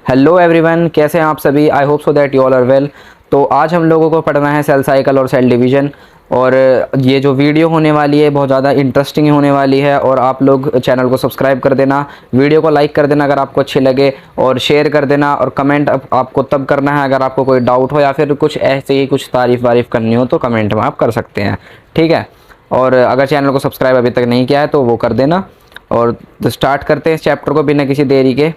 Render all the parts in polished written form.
Hello everyone, कैसे हैं आप सभी। I hope so that you all are well. तो आज हम लोगों को पढ़ना है सेल साइकिल और सेल डिवीज़न। और ये जो वीडियो होने वाली है बहुत ज़्यादा इंटरेस्टिंग होने वाली है। और आप लोग चैनल को सब्सक्राइब कर देना, वीडियो को लाइक कर देना अगर आपको अच्छी लगे, और शेयर कर देना। और कमेंट आपको तब करना है अगर आपको कोई डाउट हो या फिर कुछ ऐसे ही कुछ तारीफ़ वारीफ़ करनी हो तो कमेंट में आप कर सकते हैं, ठीक है। और अगर चैनल को सब्सक्राइब अभी तक नहीं किया है तो वो कर देना। और स्टार्ट करते हैं इस चैप्टर को बिना किसी देरी के।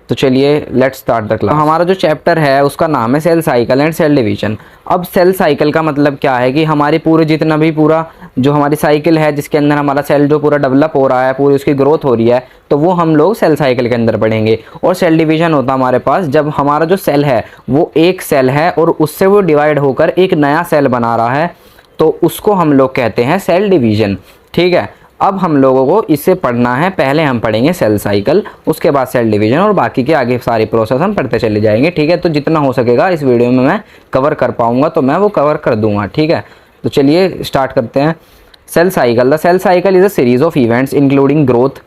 तो चलिए लेट्स स्टार्ट द क्लास। हमारा जो चैप्टर है उसका नाम है cell cycle and cell division. अब सेल साइकिल का मतलब क्या है कि हमारी पूरी जितना भी पूरा जो हमारी साइकिल है जिसके अंदर हमारा सेल जो पूरा डेवलप हो रहा है, पूरी उसकी ग्रोथ हो रही है, तो वो हम लोग सेल साइकिल के अंदर पढ़ेंगे। और सेल डिवीजन होता है हमारे पास जब हमारा जो सेल है वो एक सेल है और उससे वो डिवाइड होकर एक नया सेल बना रहा है, तो उसको हम लोग कहते हैं सेल डिवीजन, ठीक है। अब हम लोगों को इसे पढ़ना है। पहले हम पढ़ेंगे सेल साइकिल, उसके बाद सेल डिवीजन, और बाकी के आगे सारी प्रोसेस हम पढ़ते चले जाएंगे, ठीक है। तो जितना हो सकेगा इस वीडियो में मैं कवर कर पाऊंगा तो मैं वो कवर कर दूंगा, ठीक है। तो चलिए स्टार्ट करते हैं। Cell cycle, the cell cycle is a series of events including growth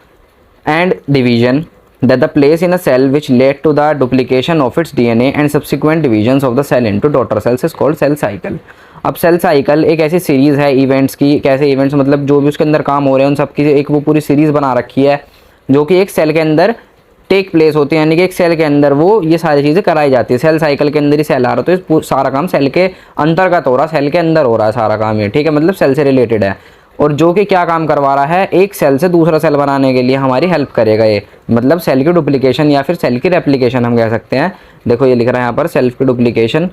and division that the place in a cell which led to the duplication of its DNA and subsequent divisions of the cell into daughter cells is called cell cycle। अब cell cycle एक ऐसी series है events की। कैसे events मतलब जो भी उसके अंदर काम हो रहे हैं उन सब की एक वो पूरी सीरीज़ बना रखी है जो कि एक सेल के अंदर टेक प्लेस होती है, यानी कि एक सेल के अंदर वो ये सारी चीज़ें कराई जाती है। सेल साइकिल के अंदर ही सेल आ रहा है तो सारा काम सेल के अंतर्गत हो रहा है, सेल के अंदर हो रहा है सारा काम ये, ठीक है। मतलब सेल से रिलेटेड है। और जो कि क्या काम करवा रहा है, एक सेल से दूसरा सेल बनाने के लिए हमारी हेल्प करेगा ये। मतलब सेल की डुप्लीकेशन या फिर सेल की रेप्लिकेशन हम कह सकते हैं। देखो ये लिख रहा है यहाँ पर सेल्फ की डुप्लीकेशन,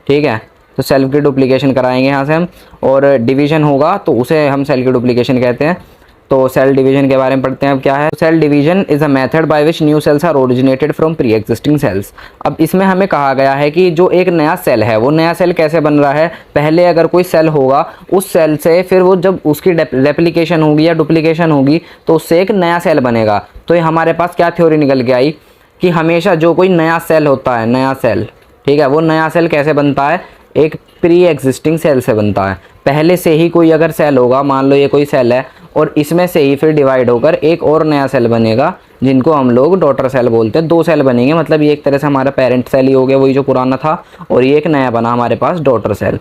ठीक है। तो सेल्फ की डुप्लीकेशन कराएंगे यहाँ से हम, और डिवीजन होगा तो उसे हम सेल की डुप्लीकेशन कहते हैं। तो सेल डिवीजन के बारे में पढ़ते हैं अब क्या है। Cell division is a method by which new cells are originated from pre existing cells. अब इसमें हमें कहा गया है कि जो एक नया सेल है वो नया सेल कैसे बन रहा है। पहले अगर कोई सेल होगा उस सेल से फिर वो जब उसकी रेप्लिकेशन होगी या डुप्लीकेशन होगी तो उससे एक नया सेल बनेगा। तो ये हमारे पास क्या थ्योरी निकल के आई कि हमेशा जो कोई नया सेल होता है, नया सेल, ठीक है, वो नया सेल कैसे बनता है, एक प्री एग्जिस्टिंग सेल से बनता है। पहले से ही कोई अगर सेल होगा, मान लो ये कोई सेल है और इसमें से ही फिर डिवाइड होकर एक और नया सेल बनेगा जिनको हम लोग डॉटर सेल बोलते हैं। दो सेल बनेंगे, मतलब ये एक तरह से हमारा पेरेंट सेल ही हो गया, वही जो पुराना था, और ये एक नया बना हमारे पास डॉटर सेल,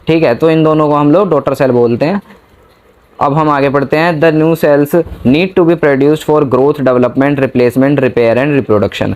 ठीक है। तो इन दोनों को हम लोग डॉटर सेल बोलते हैं। अब हम आगे पढ़ते हैं। The new cells need to be produced for growth, development, replacement, repair and reproduction.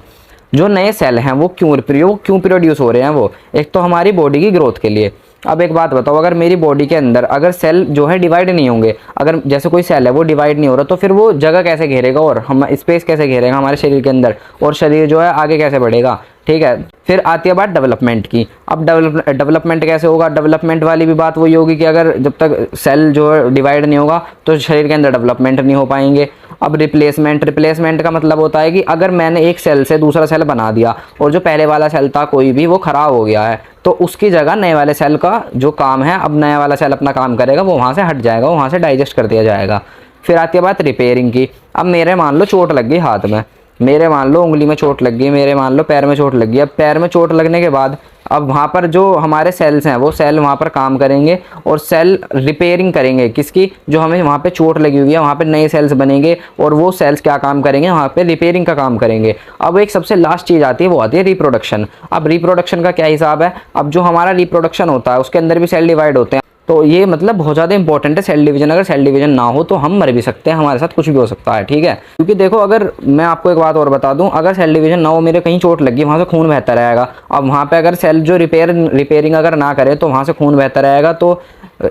जो नए सेल हैं वो क्यों प्रोड्यूस हो रहे हैं, वो एक तो हमारी बॉडी की ग्रोथ के लिए। अब एक बात बताओ, अगर मेरी बॉडी के अंदर अगर सेल जो है डिवाइड नहीं होंगे, अगर जैसे कोई सेल है वो डिवाइड नहीं हो रहा, तो फिर वो जगह कैसे घेरेगा और हम स्पेस कैसे घेरेगा हमारे शरीर के अंदर, और शरीर जो है आगे कैसे बढ़ेगा, ठीक है। फिर आती है बात डेवलपमेंट की। अब डेवलपमेंट कैसे होगा, डेवलपमेंट वाली भी बात वही होगी कि अगर जब तक सेल जो है डिवाइड नहीं होगा तो शरीर के अंदर डेवलपमेंट नहीं हो पाएंगे। अब रिप्लेसमेंट का मतलब होता है कि अगर मैंने एक सेल से दूसरा सेल बना दिया और जो पहले वाला सेल था कोई भी वो ख़राब हो गया है, तो उसकी जगह नए वाले सेल का जो काम है, अब नया वाला सेल अपना काम करेगा, वो वहाँ से हट जाएगा, वहाँ से डाइजेस्ट कर दिया जाएगा। फिर आती है बात रिपेयरिंग की। अब मेरे मान लो चोट लग गई हाथ में, मेरे मान लो उंगली में चोट लग गई, मेरे मान लो पैर में चोट लग गई। अब पैर में चोट लगने के बाद अब वहाँ पर जो हमारे सेल्स हैं वो सेल वहाँ पर काम करेंगे और सेल रिपेयरिंग करेंगे किसकी, जो हमें वहाँ पे चोट लगी हुई है, वहाँ पे नए सेल्स बनेंगे और वो सेल्स क्या काम करेंगे, वहाँ पे रिपेयरिंग का काम करेंगे। अब एक सबसे लास्ट चीज़ आती है, वो आती है रिप्रोडक्शन। अब रिप्रोडक्शन का क्या हिसाब है, अब जो हमारा रिप्रोडक्शन होता है उसके अंदर भी सेल डिवाइड होते हैं, तो ये मतलब बहुत ज़्यादा इंपॉर्टेंट है सेल डिवीजन। अगर सेल डिवीजन ना हो तो हम मर भी सकते हैं, हमारे साथ कुछ भी हो सकता है, ठीक है। क्योंकि देखो, अगर मैं आपको एक बात और बता दूं, अगर सेल डिवीजन ना हो, मेरे कहीं चोट लगी, वहाँ से खून बहता रहेगा। अब वहाँ पे अगर सेल जो रिपेयरिंग अगर ना करे तो वहाँ से खून बहता रहेगा, तो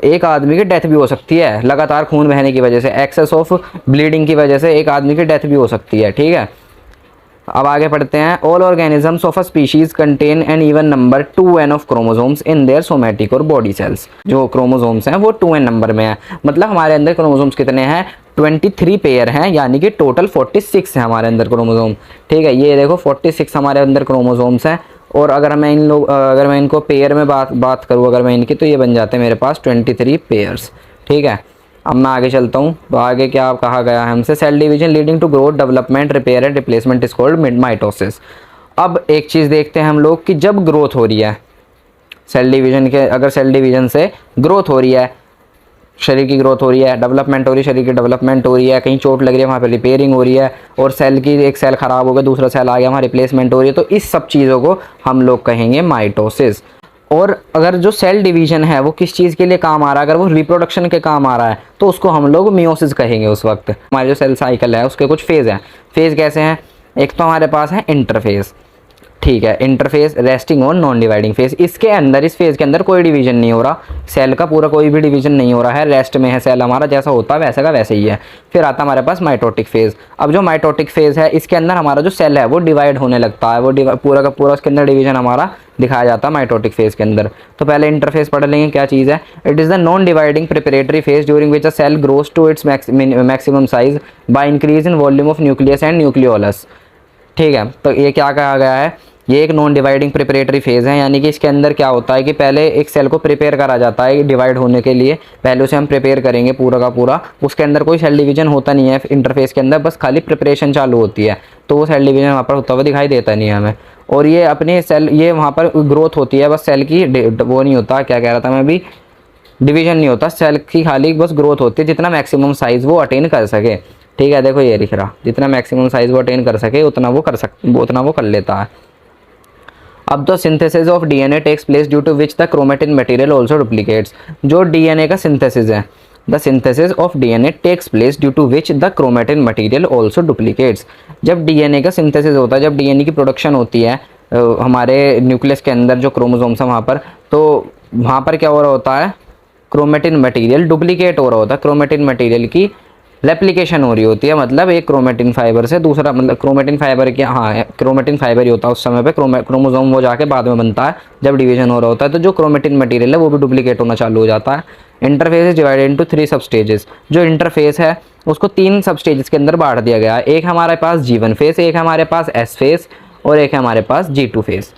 एक आदमी की डेथ भी हो सकती है लगातार खून बहने की वजह से, एक्सेस ऑफ ब्लीडिंग की वजह से एक आदमी की डेथ भी हो सकती है, ठीक है। अब आगे पढ़ते हैं। All organisms of a species contain an even number 2n of chromosomes in their somatic or body cells. जो क्रोमोसोम्स हैं वो 2n नंबर में है, मतलब हमारे अंदर क्रोमोसोम्स कितने हैं, 23 पेयर हैं, यानी कि टोटल 46 है हमारे अंदर क्रोमोसोम, ठीक है। ये देखो 46 हमारे अंदर क्रोमोसोम्स हैं। और अगर मैं इनको पेयर में बात करूँ अगर मैं इनकी, तो ये बन जाते हैं मेरे पास 23 पेयर्स, ठीक है। अब मैं आगे चलता हूँ, तो आगे क्या कहा गया है हमसे, cell division leading to growth, development, repair and replacement is called mitosis. अब एक चीज़ देखते हैं हम लोग कि जब ग्रोथ हो रही है सेल डिवीजन के, अगर सेल डिवीजन से ग्रोथ हो रही है शरीर की ग्रोथ हो रही है, डेवलपमेंट हो रही है, शरीर की डेवलपमेंट हो रही है, कहीं चोट लग रही है वहाँ पे रिपेयरिंग हो रही है, और सेल की एक सेल ख़राब हो गया दूसरा सेल आ गया वहाँ रिप्लेसमेंट हो रही है, तो इस सब चीज़ों को हम लोग कहेंगे माइटोसिस। और अगर जो सेल डिवीजन है वो किस चीज़ के लिए काम आ रहा है, अगर वो रिप्रोडक्शन के काम आ रहा है तो उसको हम लोग मियोसिस कहेंगे। उस वक्त हमारे जो सेल साइकिल है उसके कुछ फेज़ हैं। फेज़ कैसे हैं? एक तो हमारे पास है इंटरफेज़, ठीक है, इंटरफेस, रेस्टिंग और नॉन डिवाइडिंग फेज। इसके अंदर, इस फेज के अंदर कोई डिवीजन नहीं हो रहा, सेल का पूरा कोई भी डिवीजन नहीं हो रहा है, रेस्ट में है सेल हमारा, जैसा होता है वैसा का वैसे ही है। फिर आता हमारे पास माइटोटिक फेज। अब जो माइटोटिक फेज है इसके अंदर हमारा जो सेल है वो डिवाइड होने लगता है, वो पूरा का पूरा उसके अंदर डिवीजन हमारा दिखाया जाता है माइटोटिक फेज के अंदर। तो पहले इंटरफेस पढ़ लेंगे क्या चीज़ है। It is the non dividing preparatory phase during which a cell grows to its maximum size by increase in volume of nucleus and nucleolus. ठीक है, तो ये क्या कहा गया है, ये एक नॉन डिवाइडिंग प्रिपरेटरी फेज़ है, यानी कि इसके अंदर क्या होता है कि पहले एक सेल को प्रिपेयर करा जाता है डिवाइड होने के लिए, पहले उसे हम प्रिपेयर करेंगे पूरा का पूरा, उसके अंदर कोई सेल डिवीजन होता नहीं है इंटरफेस के अंदर, बस खाली प्रिपरेशन चालू होती है, तो वो सेल डिवीजन वहाँ पर होता हुआ दिखाई देता नहीं है हमें। और ये अपने सेल, ये वहाँ पर ग्रोथ होती है बस सेल की, वो नहीं होता, क्या कह रहा था मैं अभी, डिवीजन नहीं होता, सेल की खाली बस ग्रोथ होती है, जितना मैक्सिमम साइज़ वो अटेन कर सके। ठीक है, देखो ये लिख रहा, जितना मैक्सिमम साइज़ वो अटेन कर सके उतना वो कर लेता है। अब the synthesis of DNA takes place due to which the chromatin material also duplicates. जो डीएनए का सिंथेसिस है, the synthesis of DNA takes place due to which the chromatin material also duplicates. जब डीएनए का synthesis होता है, जब DNA की production होती है हमारे न्यूक्लियस के अंदर जो क्रोमोसोम्स है वहाँ पर, तो वहाँ पर क्या हो रहा होता है, क्रोमेटिन मटेरियल डुप्लीकेट हो रहा होता है, क्रोमेटिन मटेरियल की रेप्लिकेशन हो रही होती है, मतलब एक क्रोमेटिन फाइबर से दूसरा, मतलब क्रोमेटिन फाइबर के, हाँ क्रोमेटिन फाइबर ही होता है उस समय पे, क्रोमोसोम वो जाके बाद में बनता है जब डिवीजन हो रहा होता है, तो जो क्रोमेटिन मटेरियल है वो भी डुप्लीकेट होना चालू हो जाता है। इंटरफेस इज डिवाइडेड इनटू 3 सब स्टेजेस। जो इंटरफेस है उसको 3 सब स्टेजेस के अंदर बांट दिया गया है। एक हमारे पास G1 फेस, एक हमारे पास S फेस और एक है हमारे पास G2 फेस।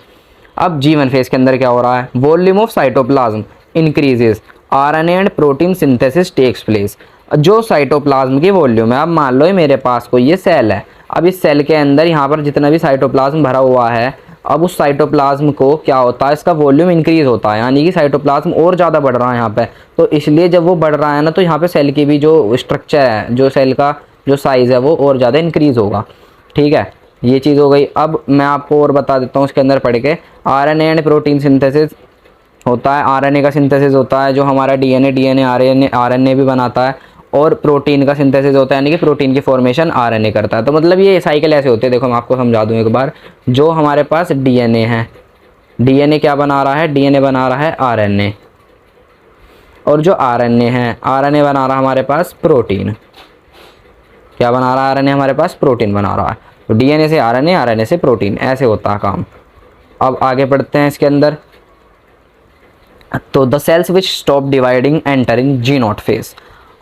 अब G1 फेस के अंदर क्या हो रहा है, volume of cytoplasm increases, RNA and protein synthesis takes place. जो साइटोप्लाज्म की वॉल्यूम है, अब मान लो मेरे पास कोई ये सेल है, अब इस सेल के अंदर यहाँ पर जितना भी साइटोप्लाज्म भरा हुआ है, अब उस साइटोप्लाज्म को क्या होता है, इसका वॉल्यूम इंक्रीज होता है, यानी कि साइटोप्लाज्म और ज़्यादा बढ़ रहा है यहाँ पे। तो इसलिए जब वो बढ़ रहा है ना, तो यहाँ पे सेल की भी जो स्ट्रक्चर है, जो सेल का जो साइज़ है वो और ज़्यादा इंक्रीज़ होगा। ठीक है, ये चीज़ हो गई। अब मैं आपको और बता देता हूँ उसके अंदर पढ़ के, आरएनए एंड प्रोटीन सिंथेसिस होता है, आरएनए का सिंथेसिस होता है जो हमारा डीएनए आरएनए भी बनाता है, और प्रोटीन का सिंथेसिस होता है, यानी कि प्रोटीन की फॉर्मेशन आरएनए करता है। तो मतलब ये साइकिल ऐसे होती है, देखो मैं आपको समझा दूँ एक बार। जो हमारे पास डीएनए है, डीएनए क्या बना रहा है, डीएनए बना रहा है आरएनए, और जो आरएनए है, आरएनए बना रहा है हमारे पास प्रोटीन। क्या बना रहा है आरएनए हमारे पास, प्रोटीन बना रहा है। तो डीएनए से आरएनए, आरएनए से प्रोटीन, ऐसे होता है काम। अब आगे बढ़ते हैं इसके अंदर। तो the cells which stop dividing enter in G0 phase.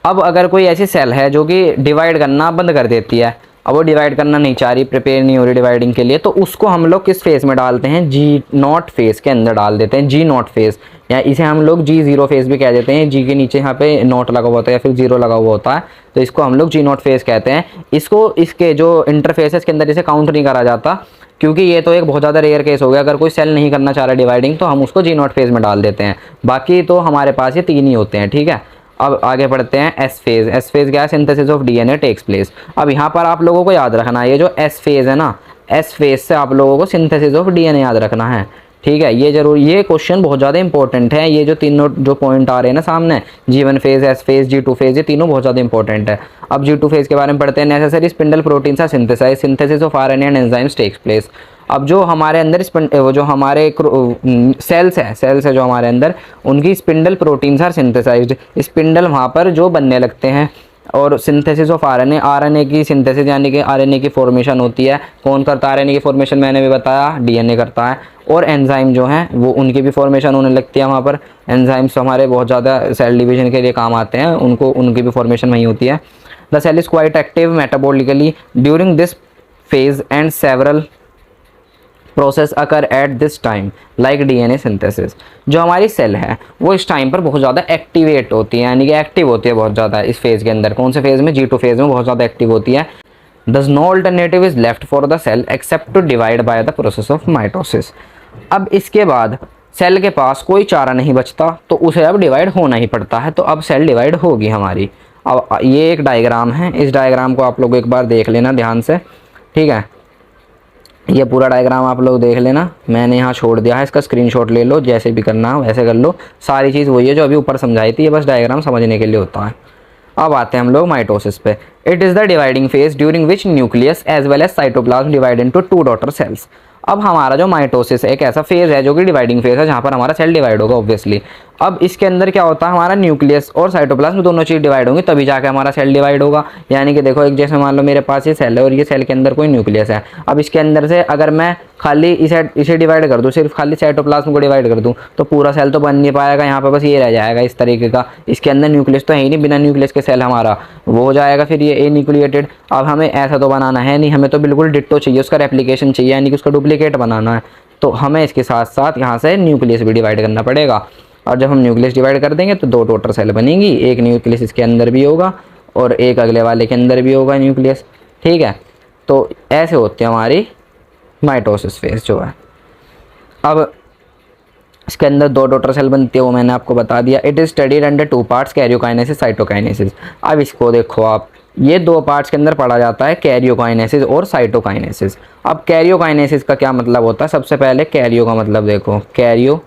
अब अगर कोई ऐसी सेल है जो कि डिवाइड करना बंद कर देती है, अब वो डिवाइड करना नहीं चाह रही, प्रिपेयर नहीं हो रही डिवाइडिंग के लिए, तो उसको हम लोग किस फेज़ में डालते हैं, G0 फेज़ के अंदर डाल देते हैं, G0 फेज़, या इसे हम लोग G0 फेज़ भी कह देते हैं। G के नीचे यहाँ पे नॉट लगा हुआ होता है या फिर 0 लगा हुआ होता है, तो इसको हम लोग G0 फेज़ कहते हैं। इसको, इसके जो इंटरफेस है इसके अंदर इसे काउंट नहीं करा जाता, क्योंकि ये तो एक बहुत ज़्यादा रेयर केस हो गया। अगर कोई सेल नहीं करना चाह रहा डिवाइडिंग तो हम उसको G0 फेज़ में डाल देते हैं, बाकी तो हमारे पास ये 3 ही होते हैं। ठीक है, अब आगे बढ़ते हैं एस फेज़। एस फेज़ क्या है, synthesis of DNA takes place. अब यहाँ पर आप लोगों को याद रखना है, ये जो एस फेज़ है ना, एस फेज़ से आप लोगों को सिंथेसिस ऑफ डीएनए याद रखना है। ठीक है, ये जरूर, ये क्वेश्चन बहुत ज़्यादा इंपॉर्टेंट है। ये जो तीनों जो पॉइंट आ रहे हैं ना सामने, G1 phase, S phase, G2 phase, ये तीनों बहुत ज़्यादा इंपॉर्टेंट है। अब G2 फेज़ के बारे में पढ़ते हैं। Necessary spindle proteins are synthesise, synthesis of RNA and enzymes takes place. अब जो हमारे अंदर जो हमारे सेल्स है जो हमारे अंदर, उनकी spindle proteins are synthesised, spindle वहाँ पर जो बनने लगते हैं। और सिंथेसिस ऑफ आरएनए, आरएनए की सिंथेसिस यानी कि आरएनए की फॉर्मेशन होती है। कौन करता है आरएनए की फॉर्मेशन, मैंने भी बताया, डीएनए करता है। और एंजाइम जो हैं वो, उनकी भी फॉर्मेशन होने लगती है वहाँ पर। एंजाइम्स हमारे बहुत ज़्यादा सेल डिवीजन के लिए काम आते हैं, उनकी भी फॉर्मेशन वहीं होती है। The cell is quite active metabolically during this phase and several process occur at this time like DNA synthesis. जो हमारी सेल है वो इस टाइम पर बहुत ज़्यादा एक्टिवेट होती है, यानी कि एक्टिव होती है बहुत ज़्यादा इस फेज़ के अंदर। कौन से फेज़ में, G2 फेज़ में बहुत ज़्यादा एक्टिव होती है। Thus no alternative is left for the cell except to divide by the process of mitosis। अब इसके बाद सेल के पास कोई चारा नहीं बचता तो उसे अब डिवाइड होना ही पड़ता है। तो अब सेल डिवाइड होगी हमारी। अब ये एक डायग्राम है, इस डायग्राम को आप लोग एक बार देख लेना ध्यान से, ठीक है। ये पूरा डायग्राम आप लोग देख लेना, मैंने यहाँ छोड़ दिया है, इसका स्क्रीनशॉट ले लो, जैसे भी करना हो वैसे कर लो। सारी चीज़ वही है जो अभी ऊपर समझाई थी, ये बस डायग्राम समझने के लिए होता है। अब आते हैं हम लोग माइटोसिस पे। It is the dividing phase during which nucleus as well as cytoplasm divide into 2 daughter cells. अब हमारा जो माइटोसिस है एक ऐसा फेज है जो कि डिवाइडिंग फेज है, जहाँ पर हमारा सेल डिवाइड होगा ऑब्वियसली। अब इसके अंदर क्या होता है, हमारा न्यूक्लियस और साइटोप्लाज्म दोनों चीज़ डिवाइड होंगी तभी जाके हमारा सेल डिवाइड होगा। यानी कि देखो, एक जैसे मान लो मेरे पास ये सेल है और ये सेल के अंदर कोई न्यूक्लियस है। अब इसके अंदर से अगर मैं खाली इसे डिवाइड कर दूँ, सिर्फ खाली साइटोप्लाज्म को डिवाइड कर दूँ, तो पूरा सेल तो बन नहीं पाएगा, यहाँ पर बस ये रह जाएगा इस तरीके का। इसके अंदर न्यूक्लियस तो है ही नहीं, बिना न्यूक्लियस के सेल हमारा वो हो जाएगा फिर ये ए न्यूक्लिएटेड। अब हमें ऐसा तो बनाना है नहीं, हमें तो बिल्कुल डिट्टो चाहिए, उसका रेप्लिकेशन चाहिए, यानी कि उसका डुप्लीकेट बनाना है। तो हमें इसके साथ साथ यहाँ से न्यूक्लियस भी डिवाइड करना पड़ेगा। और जब हम न्यूक्लियस डिवाइड कर देंगे तो 2 टोटल सेल बनेंगी, एक न्यूक्लियस इसके अंदर भी होगा और एक अगले वाले के अंदर भी होगा न्यूक्लियस, ठीक है। तो ऐसे होती है हमारी माइटोसिस फेज जो है। अब इसके अंदर 2 डॉटर सेल बनती है, वो मैंने आपको बता दिया। It is studied under 2 parts, karyokinesis, cytokinesis. अब इसको देखो आप, ये 2 पार्ट्स के अंदर पढ़ा जाता है, कैरियोकाइनेसिस और साइटोकाइनेसिस। अब कैरियोकाइनेसिस का क्या मतलब होता है, सबसे पहले कैरियो का मतलब देखो, कैरियो,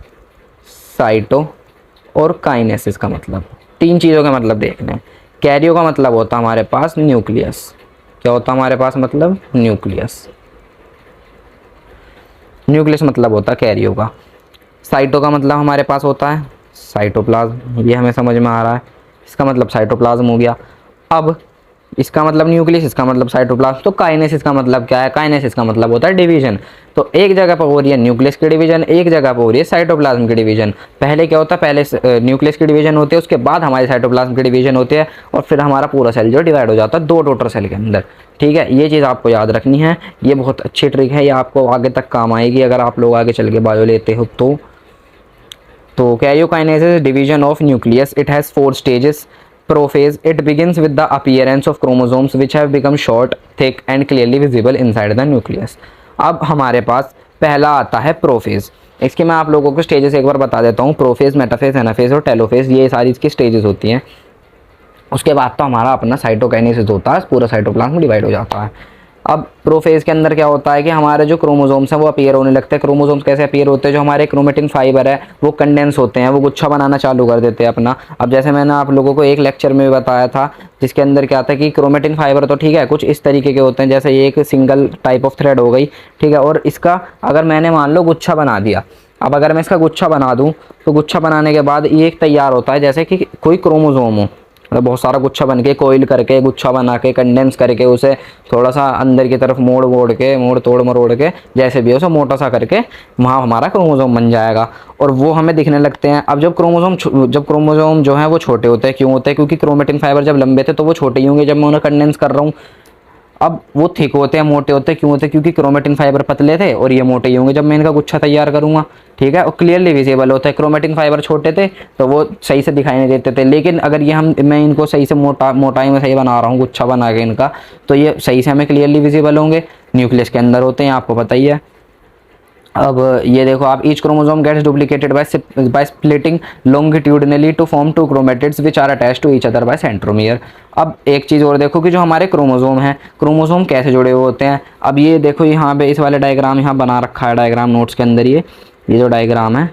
साइटो और काइनेसिस का मतलब, 3 चीज़ों के मतलब देखने हैं। कैरियो का मतलब होता है हमारे पास न्यूक्लियस, क्या होता है हमारे पास मतलब न्यूक्लियस, न्यूक्लियस मतलब होता है कैरियो का। साइटो का मतलब हमारे पास होता है साइटोप्लाज्म, ये हमें समझ में आ रहा है, इसका मतलब साइटोप्लाज्म हो गया। अब इसका मतलब न्यूक्लियस, इसका मतलब साइटोप्लाज्म। तो काइनेसिस का मतलब क्या है, काइनेसिस का मतलब होता है डिवीजन। तो एक जगह पर हो रही है न्यूक्लियस की डिवीजन, एक जगह पर हो रही है साइटोप्लाज्म की डिवीजन। पहले क्या होता है, पहले न्यूक्लियस की डिवीजन होती है, उसके बाद हमारी साइटोप्लाज्म की डिवीजन होती है, और फिर हमारा पूरा सेल जो डिवाइड हो जाता है 2 डॉटर सेल के अंदर, ठीक है। ये चीज़ आपको याद रखनी है, ये बहुत अच्छी ट्रिक है, ये आपको आगे तक काम आएगी अगर आप लोग आगे चल के बायो लेते हो तो karyokinesis division of nucleus, it has 4 stages. Prophase, it begins with the appearance of chromosomes which have become short, thick and clearly visible inside the nucleus। अब हमारे पास पहला आता है प्रोफेज। इसके मैं आप लोगों को स्टेजेस एक बार बता देता हूँ, प्रोफेज, मेटाफेज, एनाफेज और टेलोफेज, ये सारी इसकी स्टेजेस होती हैं। उसके बाद तो हमारा अपना साइटोकाइनेसिस होता है, पूरा साइटोप्लाज्म डिवाइड हो जाता है। अब प्रोफेज के अंदर क्या होता है कि हमारे जो क्रोमोसोम्स हैं वो अपीयर होने लगते हैं। क्रोमोसोम्स कैसे अपीयर होते हैं, जो हमारे क्रोमेटिन फाइबर है वो कंडेंस होते हैं, वो गुच्छा बनाना चालू कर देते हैं अपना। अब जैसे मैंने आप लोगों को एक लेक्चर में बताया था, जिसके अंदर क्या था कि क्रोमेटिन फाइबर तो ठीक है कुछ इस तरीके के होते हैं, जैसे ये एक सिंगल टाइप ऑफ थ्रेड हो गई, ठीक है। और इसका अगर मैंने मान लो गुच्छा बना दिया, अब अगर मैं इसका गुच्छा बना दूँ तो गुच्छा बनाने के बाद ये एक तैयार होता है, जैसे कि कोई क्रोमोसोम हो, मतलब बहुत सारा गुच्छा बन के कोइल करके गुच्छा बना के कंडेंस करके उसे थोड़ा सा अंदर की तरफ मोड़ तोड़ मरोड़ के जैसे भी हो उसे मोटा सा करके वहाँ हमारा क्रोमोसोम बन जाएगा और वो हमें दिखने लगते हैं। अब जब क्रोमोसोम जो है वो छोटे होते हैं, क्यों होते हैं, क्योंकि क्रोमेटिन फाइबर जब लंबे थे तो वो छोटे ही होंगे जब मैं उन्हें कंडेंस कर रहा हूँ। अब वो थिक होते हैं, मोटे होते हैं, क्यों होते हैं, क्योंकि क्रोमेटिन फाइबर पतले थे और ये मोटे ही होंगे जब मैं इनका गुच्छा तैयार करूँगा, ठीक है। और क्लियरली विजिबल होते हैं, क्रोमेटिन फाइबर छोटे थे तो वो सही से दिखाई नहीं देते थे, लेकिन अगर ये मैं इनको सही से मोटाई में सही बना रहा हूँ गुच्छा बना के इनका, तो ये सही से हमें क्लियरली विजिबल होंगे। न्यूक्लियस के अंदर होते हैं, आपको पता ही है। अब ये देखो आप, each chromosome gets duplicated by splitting longitudinally to form 2 chromatids which are attached to each other by centromere. अब एक चीज़ और देखो कि जो हमारे क्रोमोसोम हैं, क्रोमोसोम कैसे जुड़े हुए होते हैं। अब ये देखो यहाँ पे इस वाले डायग्राम यहाँ बना रखा है, डायग्राम नोट्स के अंदर ये जो डायग्राम है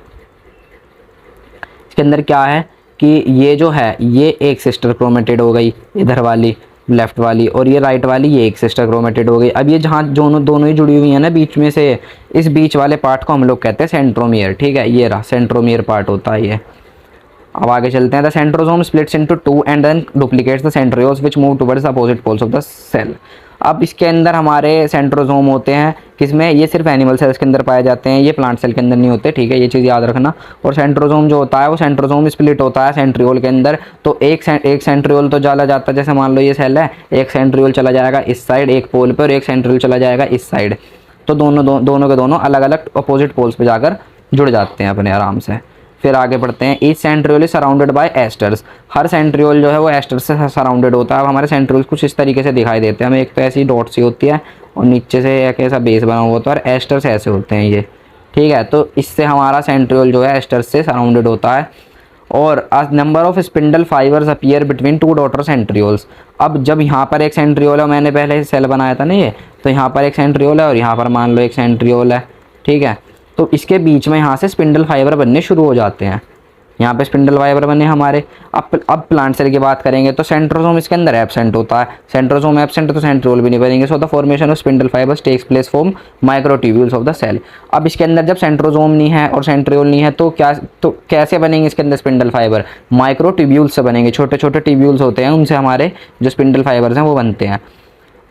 इसके अंदर क्या है कि ये जो है ये एक सिस्टर क्रोमेटिड हो गई इधर वाली लेफ्ट वाली, और ये राइट वाली ये एक सिस्टर क्रोमेटिड हो गई। अब ये जहाँ दोनों ही जुड़ी हुई है ना बीच में से, इस बीच वाले पार्ट को हम लोग कहते हैं सेंट्रोमियर, ठीक है। ये रहा सेंट्रोमियर पार्ट होता है ये। अब आगे चलते हैं। The centrosome splits into 2 and then duplicates the centrioles which move towards the opposite poles of the cell. अब इसके अंदर हमारे सेंट्रोसोम होते हैं, किसमें, ये सिर्फ एनिमल सेल्स के अंदर पाए जाते हैं, ये प्लांट सेल के अंदर नहीं होते, ठीक है, ये चीज़ याद रखना। और सेंट्रोसोम जो होता है वो सेंट्रोसोम स्प्लिट होता है सेंट्रियोल के अंदर। तो एक सेंट्रियोल तो चला जाता है, जैसे मान लो ये सेल है, एक सेंट्रियोल चला जाएगा इस साइड एक पोल पर और एक सेंट्रियोल चला जाएगा इस साइड। तो दोनों के दोनों अलग अलग अपोजिट पोल्स पर जाकर जुड़ जाते हैं अपने आराम से। फिर आगे बढ़ते हैं। Each centriole is surrounded by asters. Her centriole जो है वो एस्टर्स से सराउंडेड होता है। अब हमारे सेंट्रियोल्स कुछ इस तरीके से दिखाई देते हैं हमें, एक तो ऐसी डॉट सी होती है और नीचे से एक ऐसा बेस बना हुआ होता है और एस्टर्स ऐसे होते हैं ये, ठीक है। तो इससे हमारा सेंट्रियोल जो है एस्टर से सराउंडेड होता है। और number of spindle fibres appear between two daughter centrioles. अब जब यहाँ पर एक सेंट्रियोल है, मैंने पहले सेल बनाया था ना ये, तो यहाँ पर एक सेंट्रियोल है और यहाँ पर मान लो एक सेंट्रियोल है, ठीक है। तो इसके बीच में यहाँ से स्पिंडल फाइबर बनने शुरू हो जाते हैं। यहाँ पे स्पिंडल फाइबर बने हमारे। अब प्लांट सेल की बात करेंगे तो सेंट्रोसोम इसके अंदर एब्सेंट होता है। सेंट्रोसोम एब्सेंट है तो सेंट्रियोल भी नहीं बनेंगे। So the formation of spindle fibres takes place from microtubules of the cell. अब इसके अंदर जब सेंट्रोसोम नहीं है और सेंट्रियोल नहीं है तो कैसे बनेंगे इसके अंदर स्पिंडल फाइबर? माइक्रोट्यूब्यूल्स से बनेंगे। छोटे छोटे ट्यूब्यूल्स होते हैं, उनसे हमारे जो स्पिंडल फाइबर्स हैं वो बनते हैं।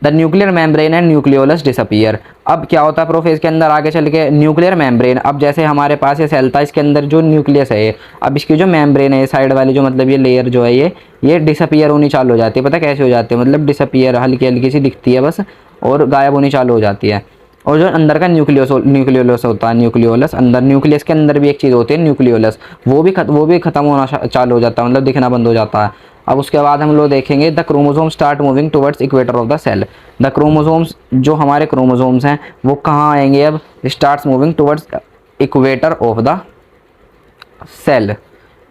The nuclear membrane and nucleolus disappear. अब क्या होता है प्रोफेज के अंदर आगे चल के? न्यूक्लियर मेम्ब्रेन, अब जैसे हमारे पास ये सेल था, इसके अंदर जो न्यूक्लियस है ये, अब इसकी जो मेम्ब्रेन है साइड वाली जो मतलब ये लेयर जो है ये डिसअपीयर होनी चालू हो जाती है। पता कैसे हो जाती है? मतलब डिसअपीयर हल्की हल्की सी दिखती है बस और गायब होनी चालू हो जाती है। और जो अंदर का न्यूक्लियोलस होता है, न्यूक्लियोलस अंदर, न्यूक्लियस के अंदर भी एक चीज़ होती है न्यूक्लियोलस, वो भी खत्म होना चालू हो जाता है, मतलब दिखना बंद हो जाता है। अब उसके बाद हम लोग देखेंगे the chromosome start moving towards equator of the cell. The chromosomes, जो हमारे क्रोमोसोम्स हैं वो कहाँ आएंगे? अब starts moving towards equator of the cell,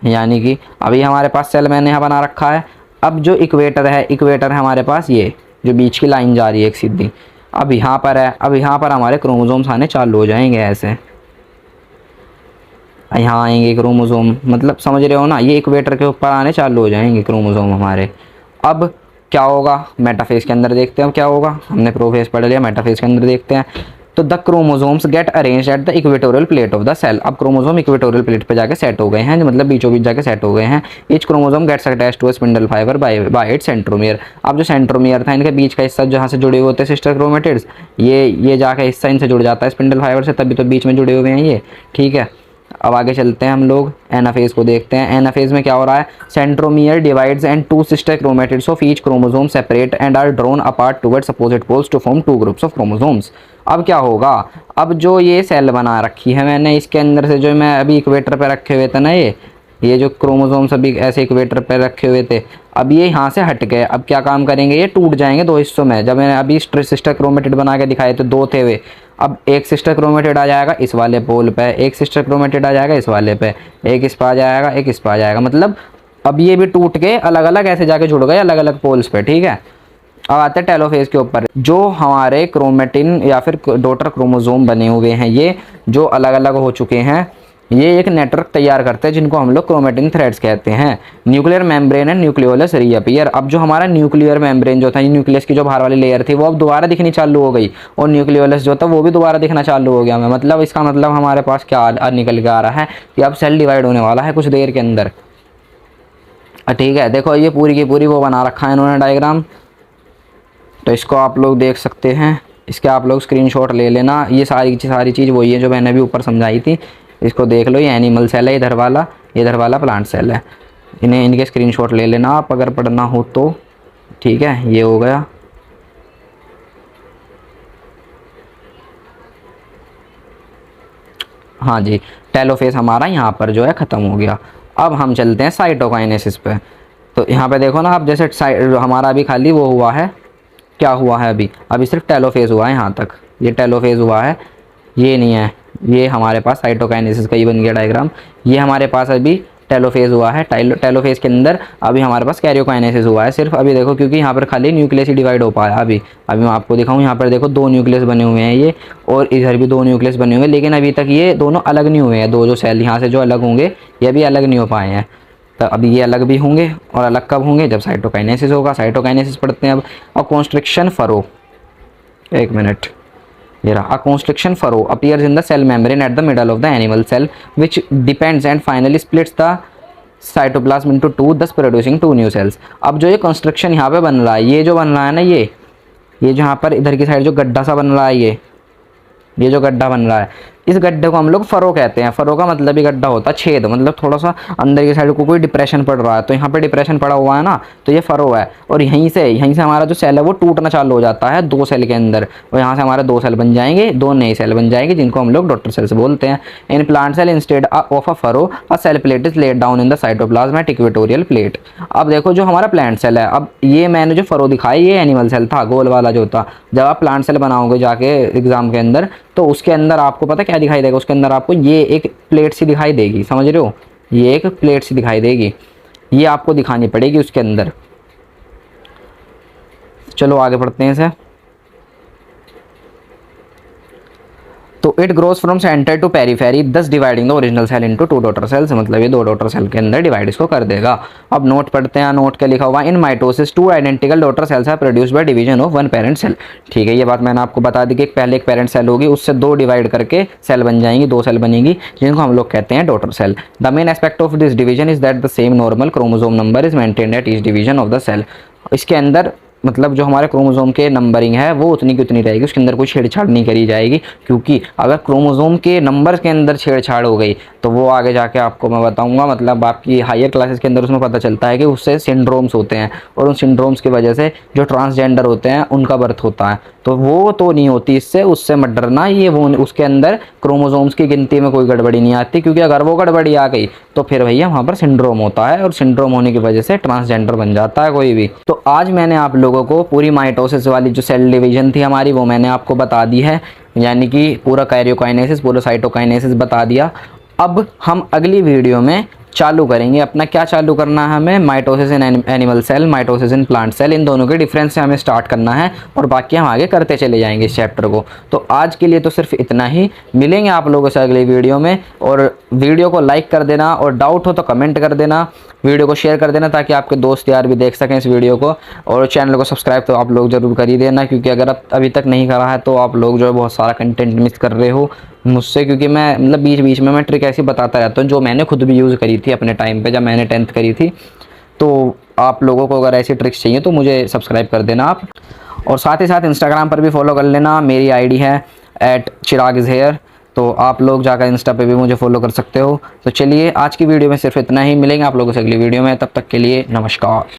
यानी कि अभी हमारे पास सेल मैंने यहाँ बना रखा है। अब जो इक्वेटर है हमारे पास, ये जो बीच की लाइन जा रही है एक सीधी, अब यहाँ पर है। अब यहाँ पर हमारे क्रोमोसोम्स आने चालू हो जाएंगे ऐसे, यहाँ आएंगे क्रोमोसोम, मतलब समझ रहे हो ना, ये इक्वेटर के ऊपर आने चालू हो जाएंगे क्रोमोसोम हमारे। अब क्या होगा? मेटाफेज के अंदर देखते हैं अब क्या होगा। हमने प्रोफेज पढ़ लिया, मेटाफेज के अंदर देखते हैं। तो the chromosomes get arranged at the equatorial plate of the cell. अब क्रोमोसोम इक्वेटोरियल प्लेट पे जाके सेट हो गए हैं, मतलब बीचों बीच जाके सेट हो गए हैं। Each chromosome gets attached to a spindle fibre by its centromere. अब जो सेंट्रोमियर था, इनके बीच का हिस्सा जहाँ से जुड़े हुए होते हैं सिस्टर क्रोमेटिड्स, ये जाके हिस्सा इनसे जुड़ जाता है स्पिंडल फाइबर से, तभी तो बीच में जुड़े हुए हैं ये, ठीक है। अब आगे चलते हैं हम लोग, एनाफेज को देखते हैं। एनाफेज में क्या हो रहा है? Centromere divides and two sister chromatids of each chromosome separate and are drawn apart towards opposite poles to form two groups of chromosomes. अब क्या होगा? अब जो ये सेल बना रखी है मैंने, इसके अंदर से जो मैं अभी इक्वेटर पे रखे हुए थे ना, ये जो क्रोमोसोम्स अभी ऐसे इक्वेटर पे रखे हुए थे, अब ये यहाँ से हट गए। अब क्या काम करेंगे? ये टूट जाएंगे दो हिस्सों में। जब मैंने अभी सिस्टर क्रोमेटिड बना के दिखाए तो दो थे वे, अब एक सिस्टर क्रोमेटिड आ जाएगा इस वाले पोल पे, एक सिस्टर क्रोमेटिड आ जाएगा इस वाले पे, एक इस पर आ जाएगा, एक इस पर आ जाएगा, मतलब अब ये भी टूट के अलग अलग ऐसे जाके जुड़ गए अलग अलग पोल्स पे, ठीक है। अब आते हैं टेलोफेज के ऊपर। जो हमारे क्रोमेटिन या फिर डॉटर क्रोमोसोम बने हुए हैं, ये जो अलग अलग हो चुके हैं, ये एक नेटवर्क तैयार करते हैं जिनको हम लोग क्रोमेटिन थ्रेड्स कहते हैं। Nuclear membrane and nucleolus reappear. अब जो हमारा न्यूक्लियर मेम्ब्रेन जो था, न्यूक्लियस की जो बाहर वाली लेयर थी, वो अब दोबारा दिखनी चालू हो गई, और न्यूक्लियोलस जो था वो भी दोबारा दिखना चालू हो गया। मतलब इसका मतलब हमारे पास क्या निकल के आ रहा है कि अब सेल डिवाइड होने वाला है कुछ देर के अंदर, ठीक है। देखो ये पूरी की पूरी वो बना रखा है इन्होंने डायग्राम, तो इसको आप लोग देख सकते हैं, इसके आप लोग स्क्रीनशॉट ले लेना। ये सारी चीज़ वही है जो मैंने अभी ऊपर समझाई थी, इसको देख लो। ये एनिमल सेल है, इधर वाला प्लांट सेल है। इनके स्क्रीनशॉट ले लेना आप अगर पढ़ना हो तो, ठीक है। ये हो गया। हाँ जी, टेलोफेज हमारा यहाँ पर जो है ख़त्म हो गया। अब हम चलते हैं साइटोकाइनेसिस पे। तो यहाँ पे देखो ना, अब जैसे हमारा अभी खाली वो हुआ है, क्या हुआ है अभी सिर्फ टेलोफेज हुआ है यहाँ तक, ये टेलोफेज हुआ है, ये नहीं है। ये हमारे पास साइटोकाइनेसिस का ही बन गया डायग्राम। ये हमारे पास अभी टेलोफेज हुआ है, टेलोफेज के अंदर अभी हमारे पास कैरियोकाइनेसिस हुआ है सिर्फ। अभी देखो क्योंकि यहाँ पर खाली न्यूक्लियस ही डिवाइड हो पाया। अभी मैं आपको दिखाऊँ, यहाँ पर देखो दो न्यूक्लियस बने हुए हैं ये, और इधर भी दो न्यूक्लियस बने हुए हैं, लेकिन अभी तक ये दोनों अलग नहीं हुए हैं। दो जो सेल यहाँ से जो अलग होंगे ये अभी अलग नहीं हो पाए हैं, तो अभी ये अलग भी होंगे। और अलग कब होंगे? जब साइटोकाइनेसिस होगा। साइटोकाइनेसिस पढ़ते हैं अब कॉन्स्ट्रिक्शन फरो, एक मिनट, ये रहा। Constriction furrow appears in the cell membrane at the middle of the animal cell which depends and finally splits the cytoplasm into two, thus producing two new cells. अब जो ये construction यहाँ पे बन रहा है, ये जो बन रहा है ना, ये जो यहाँ पर इधर की साइड जो गड्ढा सा बन रहा है, ये जो गड्ढा बन रहा है, इस गड्ढे को हम लोग फरो कहते हैं। फरो का मतलब ही गड्ढा होता है, छेद, मतलब थोड़ा सा अंदर की साइड को कोई डिप्रेशन पड़ रहा है, तो यहाँ पे डिप्रेशन पड़ा हुआ है ना, तो ये फरो है। और यहीं से हमारा जो सेल है वो टूटना चालू हो जाता है दो सेल के अंदर, और यहाँ से हमारे दो सेल बन जाएंगे, दो नए सेल बन जाएंगे जिनको हम लोग डॉटर सेल्स बोलते हैं। In plant cell instead of a furrow a cell plate is laid down in the cytoplasm at equatorial plate. अब देखो जो हमारा प्लांट सेल है, अब ये मैंने जो फरो दिखाया ये एनिमल सेल था, गोल वाला जो था। जब आप प्लांट सेल बनाओगे जाके एग्जाम के अंदर, तो उसके अंदर आपको पता क्या दिखाई देगा, उसके अंदर आपको ये एक प्लेट सी दिखाई देगी, समझ रहे हो, ये एक प्लेट सी दिखाई देगी, ये आपको दिखानी पड़ेगी उसके अंदर। चलो आगे बढ़ते हैं सर। तो it grows from centre to periphery, thus dividing the original cell into two daughter cells, मतलब ये 2 डॉटर सेल के अंदर डिवाइड इसको कर देगा। अब नोट पढ़ते हैं, नोट क्या लिखा हुआ, in mitosis 2 identical daughter cells are produced by division of 1 parent cell. ठीक है, ये बात मैंने आपको बता दी कि पहले एक पेरेंट सेल होगी, उससे 2 डिवाइड करके सेल बन जाएंगी, 2 सेल बनेगी, जिनको हम लोग कहते हैं daughter cell. The main aspect of this division is that the same normal chromosome number is maintained at each division of the cell. इसके अंदर मतलब जो हमारे क्रोमोसोम के नंबरिंग है वो उतनी की उतनी रहेगी, उसके अंदर कोई छेड़छाड़ नहीं करी जाएगी, क्योंकि अगर क्रोमोसोम के नंबर के अंदर छेड़छाड़ हो गई तो वो आगे जाके आपको मैं बताऊंगा, मतलब आपकी हायर क्लासेस के अंदर उसमें पता चलता है कि उससे सिंड्रोम्स होते हैं, और उन सिंड्रोम्स की वजह से जो ट्रांसजेंडर होते हैं उनका बर्थ होता है, तो वो तो नहीं होती इससे, उससे मत डरना। ये वो उसके अंदर क्रोमोसोम्स की गिनती में कोई गड़बड़ी नहीं आती, क्योंकि अगर वो गड़बड़ी आ गई तो फिर भैया वहाँ पर सिंड्रोम होता है, और सिंड्रोम होने की वजह से ट्रांसजेंडर बन जाता है कोई भी। तो आज मैंने आप लोगों को पूरी माइटोसिस वाली जो सेल डिवीजन थी हमारी वो मैंने आपको बता दी है, यानी कि पूरा कैरियोकाइनेसिस, पूरा साइटोकाइनेसिस बता दिया। अब हम अगली वीडियो में चालू करेंगे अपना, क्या चालू करना है हमें, mitosis in animal cell, mitosis in plant cell, इन दोनों के डिफरेंस से हमें स्टार्ट करना है, और बाकी हम आगे करते चले जाएंगे इस चैप्टर को। तो आज के लिए तो सिर्फ इतना ही, मिलेंगे आप लोगों से अगली वीडियो में, और वीडियो को लाइक कर देना, और डाउट हो तो कमेंट कर देना, वीडियो को शेयर कर देना ताकि आपके दोस्त यार भी देख सकें इस वीडियो को, और चैनल को सब्सक्राइब तो आप लोग ज़रूर कर ही देना, क्योंकि अगर आप अभी तक नहीं करा है तो आप लोग जो है बहुत सारा कंटेंट मिस कर रहे हो मुझसे, क्योंकि मैं मतलब बीच बीच में मैं ट्रिक ऐसी बताता रहता हूँ जो मैंने खुद भी यूज़ करी थी अपने टाइम पे जब मैंने 10th करी थी। तो आप लोगों को अगर ऐसी ट्रिक्स चाहिए तो मुझे सब्सक्राइब कर देना आप, और साथ ही साथ इंस्टाग्राम पर भी फॉलो कर लेना, मेरी आईडी है @चिराग_is_hair, तो आप लोग जाकर इंस्टा पे भी मुझे फॉलो कर सकते हो। तो चलिए आज की वीडियो में सिर्फ इतना ही, मिलेंगे आप लोगों से अगली वीडियो में, तब तक के लिए नमस्कार।